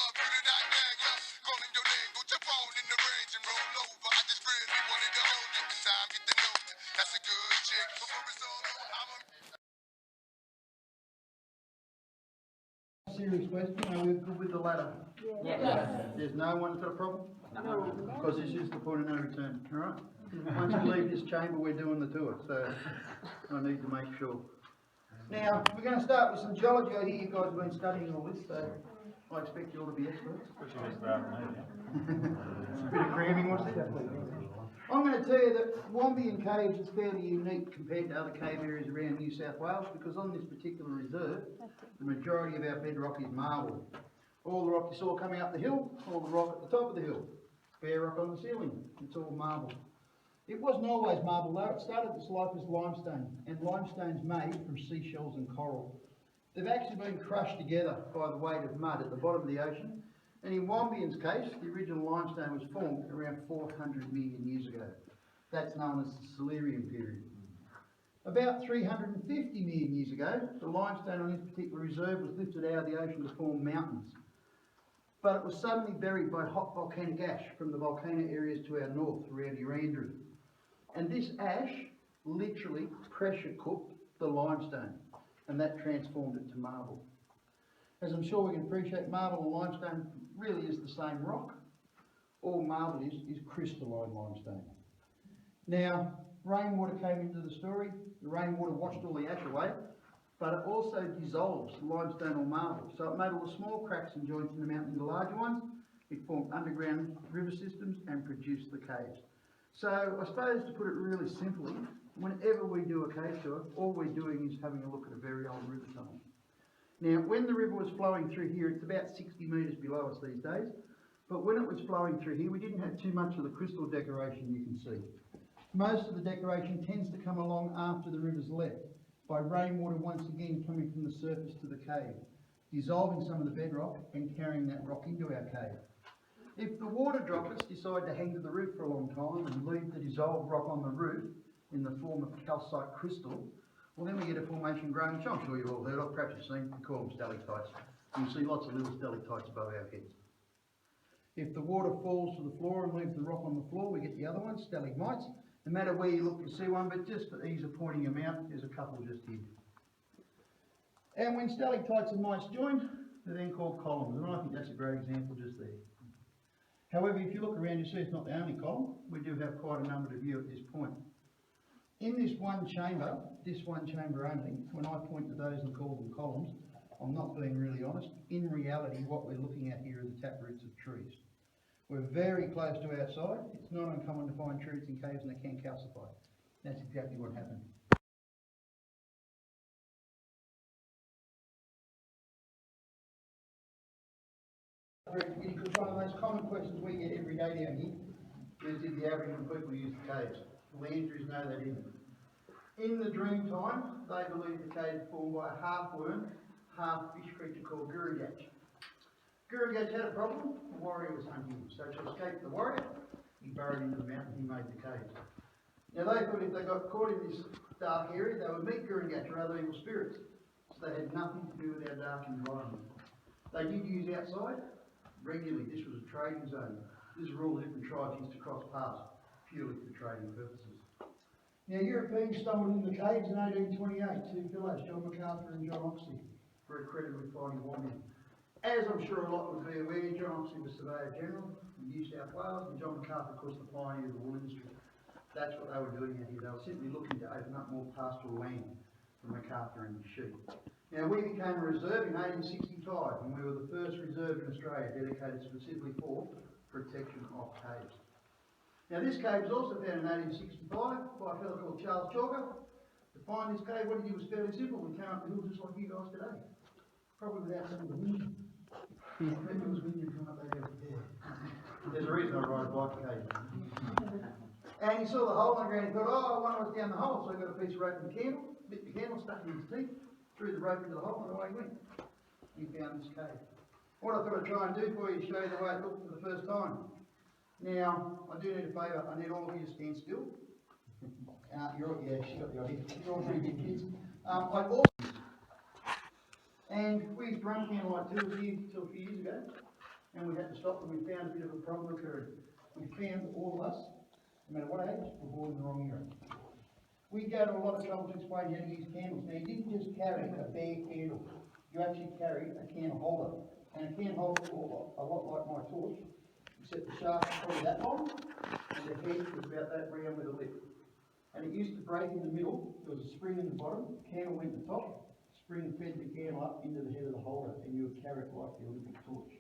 love you tonight, man. Calling your name, put your phone in the range and roll over. I just really wanted to hold you. Time, get to know you. That's a good chick. Before it's all over, I'm a... Serious question, are we good with the ladder? Yes. There's no one's got a problem? No. Because this is the point of no return, alright? Once we leave this chamber, we're doing the tour, so I need to make sure. Now, we're going to start with some geology. I hear you guys have been studying all this, so I expect you all to be experts. It's a bit of cramming, wasn't it? I'm going to tell you that Wombeyan Caves is fairly unique compared to other cave areas around New South Wales, because on this particular reserve, the majority of our bedrock is marble. All the rock you saw coming up the hill, all the rock at the top of the hill, bare rock on the ceiling, it's all marble. It wasn't always marble though. It started its life as limestone, and limestone's made from seashells and coral. They've actually been crushed together by the weight of mud at the bottom of the ocean, and in Wombeyan's case, the original limestone was formed around 400 million years ago. That's known as the Silurian period. About 350 million years ago, the limestone on this particular reserve was lifted out of the ocean to form mountains. But it was suddenly buried by hot volcanic ash from the volcano areas to our north around Urandru. And this ash literally pressure cooked the limestone, and that transformed it to marble. As I'm sure we can appreciate, marble and limestone really is the same rock. All marble is crystalline limestone. Now, rainwater came into the story. The rainwater washed all the ash away, but it also dissolves limestone or marble. So it made all the small cracks and joints in the mountain into larger ones. It formed underground river systems and produced the caves. So I suppose to put it really simply, whenever we do a cave tour, all we're doing is having a look at a very old river tunnel. Now, when the river was flowing through here, it's about 60 metres below us these days, but when it was flowing through here, we didn't have too much of the crystal decoration you can see. Most of the decoration tends to come along after the river's left, by rainwater once again coming from the surface to the cave, dissolving some of the bedrock and carrying that rock into our cave. If the water droplets decide to hang to the roof for a long time and leave the dissolved rock on the roof in the form of calcite crystal, well then we get a formation growing, which I'm sure you've all heard of, perhaps you've seen, we call them stalactites. You see lots of little stalactites above our heads. If the water falls to the floor and leaves the rock on the floor, we get the other ones, stalagmites. No matter where you look, you'll see one, but just for ease of pointing them out, there's a couple just here. And when stalactites and mites join, they're then called columns, and I think that's a great example just there. However, if you look around, you see it's not the only column. We do have quite a number to view at this point. In this one chamber only, when I point to those and call them columns, I'm not being really honest. In reality, what we're looking at here are the taproots of trees. We're very close to outside. It's not uncommon to find tree roots in caves and they can calcify. That's exactly what happened. Because one of the most common questions we get every day down here is, did the Aboriginal people use the caves? Well, the answer is no, they didn't. In the dream time, they believed the caves were formed by a half worm, half fish creature called Gurugach. Gurugach had a problem. The warrior was hunting him. So to escape the warrior, he burrowed into the mountain, he made the caves. Now they thought if they got caught in this dark area, they would meet Gurugach or other evil spirits. So they had nothing to do with our dark environment. They did use outside regularly. This was a trading zone. This is where all the different tribes used to cross paths, purely for trading purposes. Now Europeans stumbled into the caves in 1828, two fellows, John MacArthur and John Oxley, were accredited with finding Wombeyan. As I'm sure a lot would be aware, John Oxley was Surveyor General in New South Wales, and John MacArthur, of course, the pioneer of the wool industry. That's what they were doing out here. They were simply looking to open up more pastoral land for MacArthur and his sheep. Now, we became a reserve in 1865, and we were the first reserve in Australia dedicated specifically for protection of caves. Now, this cave was also found in 1865 by a fellow called Charles Chalker. To find this cave, what he did was fairly simple. We came up the hill just like you guys today, probably without some of the wind. Maybe it was windy to come up there. There's a reason I ride a bike occasionally. And he saw the hole in the ground. He thought, oh, I wonder what's down the hole. So he got a piece of rope and a candle, lit the candle, stuck it in his teeth, threw the rope into the hole, and away he went. He found this cave. What I thought I'd try and do for you is show you the way it looked for the first time. Now, I do need a favour. I need all of you to stand still. Yeah, she got the idea. You're all pretty good kids. I've also, and we used to run candlelight tours here till a few years ago. and we had to stop and we found a bit of a problem occurring. We found all of us, no matter what age, were born in the wrong era. We go to a lot of trouble to explain how to use candles. Now, you didn't just carry a bare candle. You actually carried a can holder. And a can holder was a lot like my torch, except the shaft was probably that long, and the head was about that round with a lip. And it used to break in the middle. There was a spring in the bottom, the candle went to the top, spring fed the candle up into the head of the holder, and you would carry it like the Olympic torch.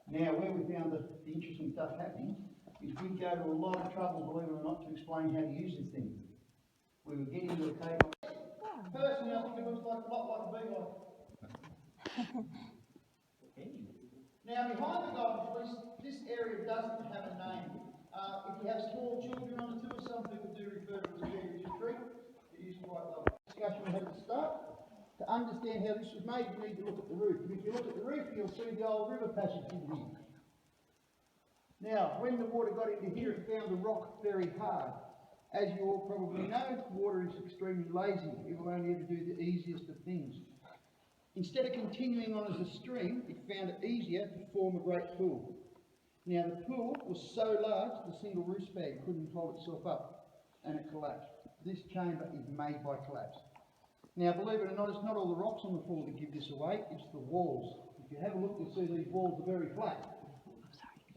Now, where we found the interesting stuff happening is we go to a lot of trouble, believe it or not, to explain how to use this thing. We would get into a cave. Personally, I think it looks like a lot like a beehive. Now, behind the golden fleece, this area doesn't have a name. If you have small children on the tour, some people do refer to it as a retreat. It is quite lovely. Discussion we had at the start. To understand how this was made, you need to look at the roof. And if you look at the roof, you'll see the old river passage in here. Now, when the water got into here, it found the rock very hard. As you all probably know, water is extremely lazy. It will only ever do the easiest of things. Instead of continuing on as a stream, it found it easier to form a great pool. Now, the pool was so large, the single roof spag couldn't hold itself up, and it collapsed. This chamber is made by collapse. Now, believe it or not, it's not all the rocks on the floor that give this away, it's the walls. If you have a look, you'll see these walls are very flat.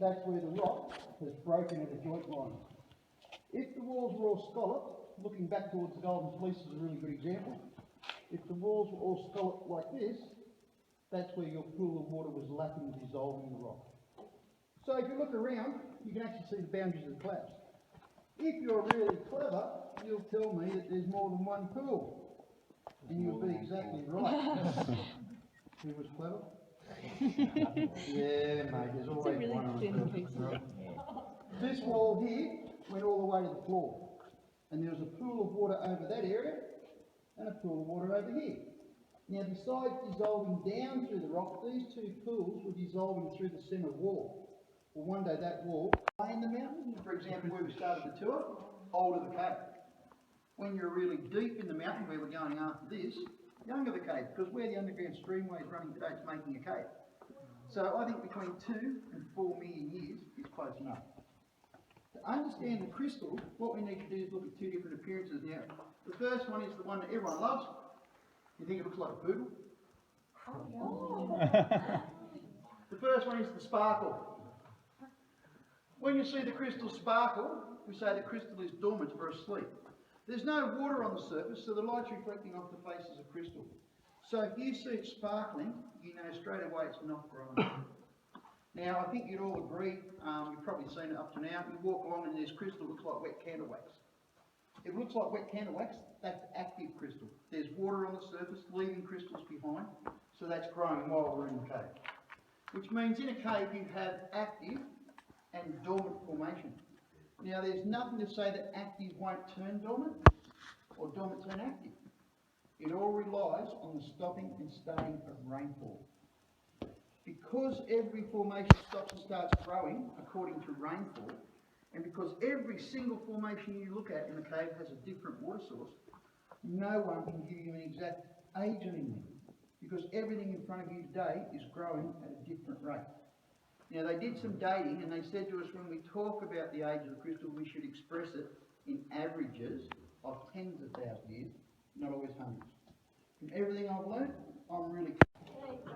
That's where the rock has broken at a joint line. If the walls were all scalloped, looking back towards the Golden Fleece is a really good example. If the walls were all scalloped like this, that's where your pool of water was lapping, dissolving the rock. So if you look around, you can actually see the boundaries of the collapse. If you're really clever, you'll tell me that there's more than one pool. And you'll be exactly right. Who was clever? Yeah, mate, there's always really one of thin us. piece. This wall here went all the way to the floor. And there was a pool of water over that area and a pool of water over here. Now, besides dissolving down through the rock, these two pools were dissolving through the centre wall. Well, one day that wall lay in the mountain. For example, where we started the tour, older the cave. When you're really deep in the mountain, where we're going after this, younger the cave, because where the underground streamway is running today, it's making a cave. So I think between 2 and 4 million years is close enough. To understand the crystal, what we need to do is look at two different appearances now. The first one is the one that everyone loves. You think it looks like a poodle? The first one is the sparkle. When you see the crystal sparkle, we say the crystal is dormant or asleep. There's no water on the surface, so the light's reflecting off the face of the crystal. So if you see it sparkling, you know straight away it's not growing. Now, I think you'd all agree, you've probably seen it up to now, you walk along and this crystal looks like wet candle wax. If it looks like wet candle wax, that's active crystal. There's water on the surface, leaving crystals behind, so that's growing while we're in the cave. Which means in a cave you have active and dormant formation. Now, there's nothing to say that active won't turn dormant or dormant turn active. It all relies on the stopping and starting of rainfall. Because every formation stops and starts growing according to rainfall, and because every single formation you look at in the cave has a different water source, no one can give you an exact age on anything, because everything in front of you today is growing at a different rate. Now, they did some dating and they said to us when we talk about the age of the crystal, we should express it in averages of tens of thousands of years, not always hundreds. From everything I've learned, I'm really... There you go.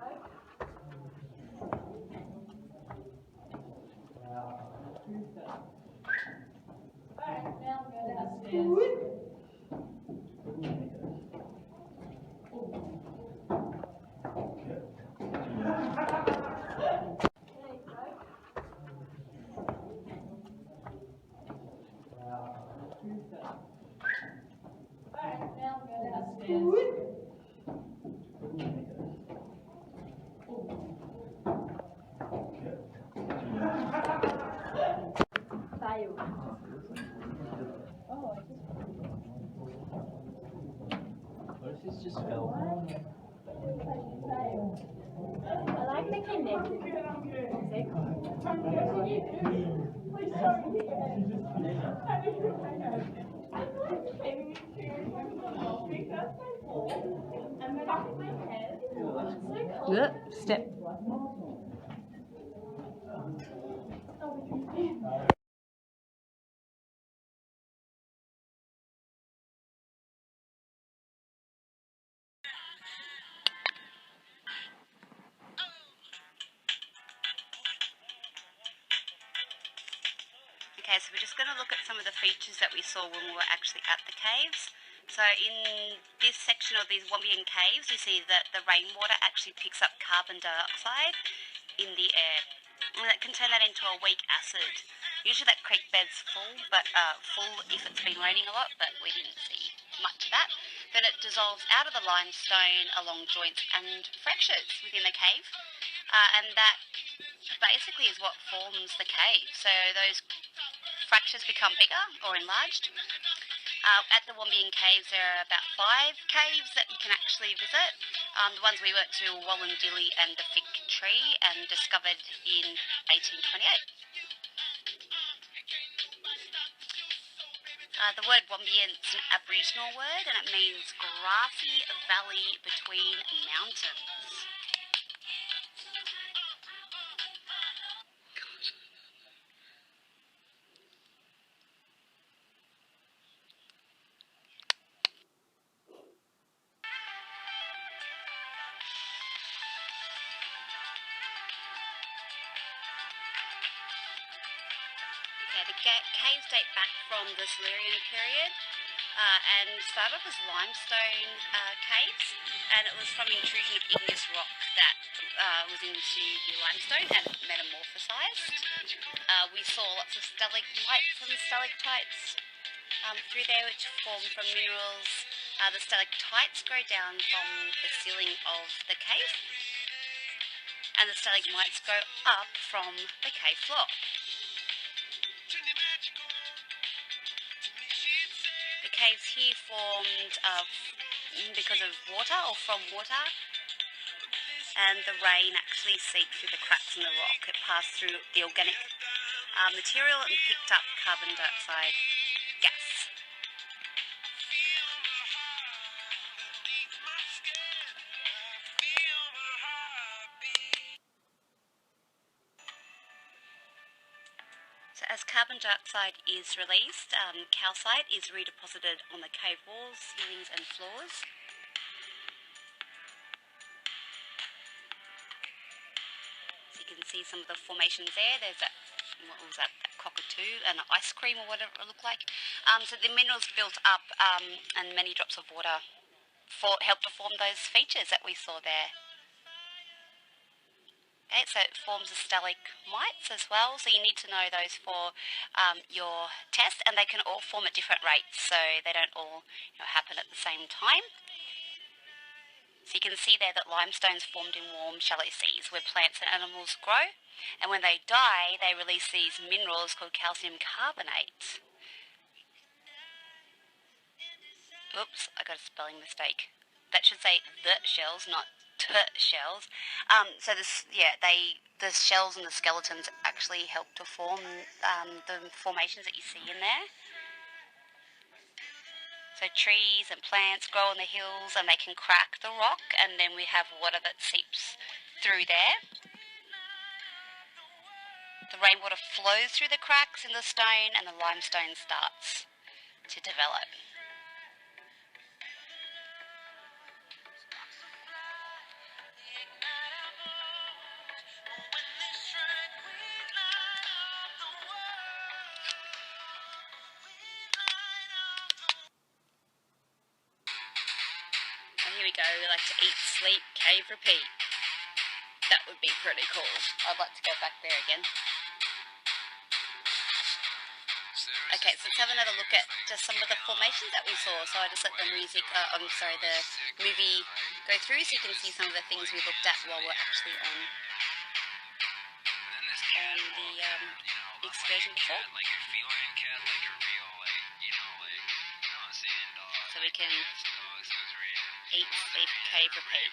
Alright, now go downstairs. Alright, now go downstairs. Failed. Oh, What if it's just fell? I like the connected. Step. Okay, so we're just going to look at some of the features that we saw when we were actually at the caves. So in this section of these Wombeyan caves, you see that the rainwater actually picks up carbon dioxide in the air, and that can turn that into a weak acid. Usually that creek bed's full if it's been raining a lot, but we didn't see much of that. Then it dissolves out of the limestone along joints and fractures within the cave, and that basically is what forms the cave. So those fractures become bigger or enlarged. At the Wombeyan caves, there are about 5 caves that you can actually visit. The ones we went to, Wombeyan and the Fig Tree, and discovered in 1828. The word Wombeyan is an Aboriginal word, and it means grassy valley between mountains. Okay, the caves date back from the Silurian period and started off as limestone caves, and it was from intrusion of igneous rock that was into the limestone and metamorphosized. We saw lots of stalagmites and stalactites through there, which form from minerals. The stalactites go down from the ceiling of the cave, and the stalagmites go up from the cave floor. The caves here formed because of water or from water, and the rain actually seeped through the cracks in the rock. It passed through the organic material and picked up carbon dioxide gas. So as carbon dioxide is released, calcite is redeposited on the cave walls, ceilings and floors. So you can see some of the formations there. There's that, what was that cockatoo and an ice cream or whatever it looked like. So the minerals built up and many drops of water helped to form those features that we saw there. Okay, so it forms the stalagmites as well, so you need to know those for your test, and they can all form at different rates, so they don't all happen at the same time. So you can see there that limestone's formed in warm, shallow seas where plants and animals grow, and when they die, they release these minerals called calcium carbonate. Oops, I got a spelling mistake. That should say the shells, not shells. So the shells and the skeletons actually help to form the formations that you see in there. So trees and plants grow on the hills and they can crack the rock, and then we have water that seeps through there. The rainwater flows through the cracks in the stone and the limestone starts to develop. Here we go, we like to eat, sleep, cave, repeat. That would be pretty cool. I'd like to go back there again. Okay, so let's have another look at just some of the formations that we saw. So I just let the the movie go through so you can see some of the things we looked at while we're actually on the excursion before. So we can eat, sleep, cave, repeat.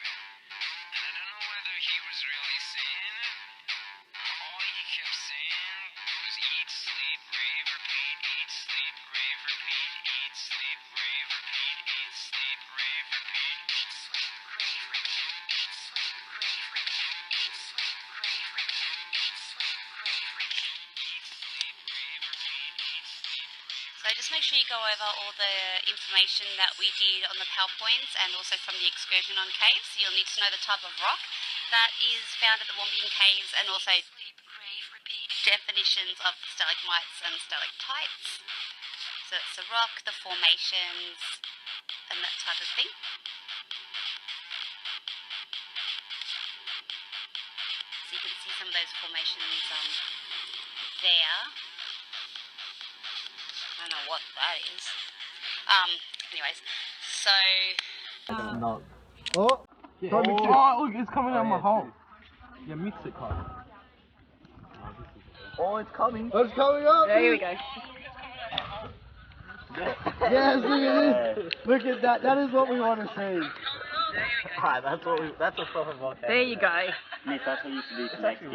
So just make sure you go over all the information that we did on the PowerPoints and also from the excursion on caves. You'll need to know the type of rock that is found at the Wombeyan caves, and also definitions of stalagmites and stalactites. So it's the rock, the formations, and that type of thing. So you can see some of those formations there. I don't know what that is. Anyways, so... No. Oh! Oh, look, it's coming out my hole. Yeah, mix it, Kyle. Oh, it's coming. Oh, it's coming up! There we go. Yes, look at this! Look at that, that is what we want to see. Ah, that's a proper volcano. There you go. Mate, that's what used to be connected.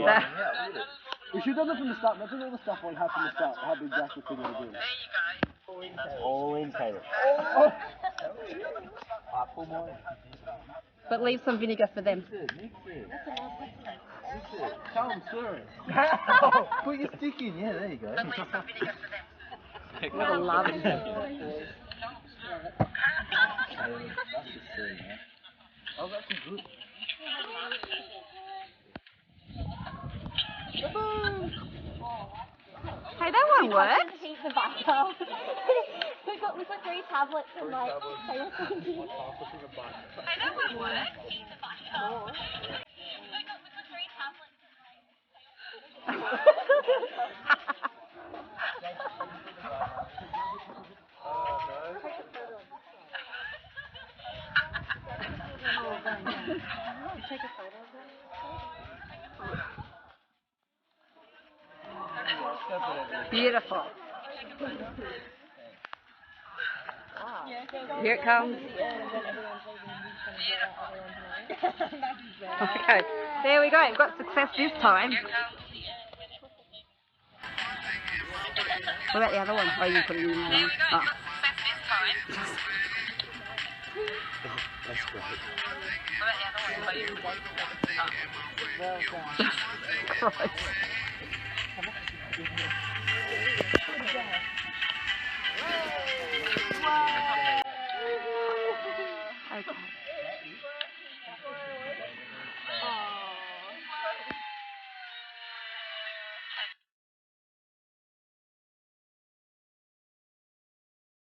We should have done it from the start. Imagine all the stuff on how from the start, how big Jack was thinking of doing. All in Taylor. Pull more. But leave some vinegar for them. Mix it. Come, sir. Put your stick in. Yeah, there you go. What a love. Oh, that's good. Hey, that one works. Heat the butter. we got 3 tablets and like they were thinking. Hey, that one works. Heat the butter. We got 3 tablets. Take a photo of that. Beautiful. Here it comes. Okay, there we go. We've got success this time. What about the other one? Oh, you put it in there. There we go. We've got success this time. That's great. What about the other one? Oh, you put it in there. Christ.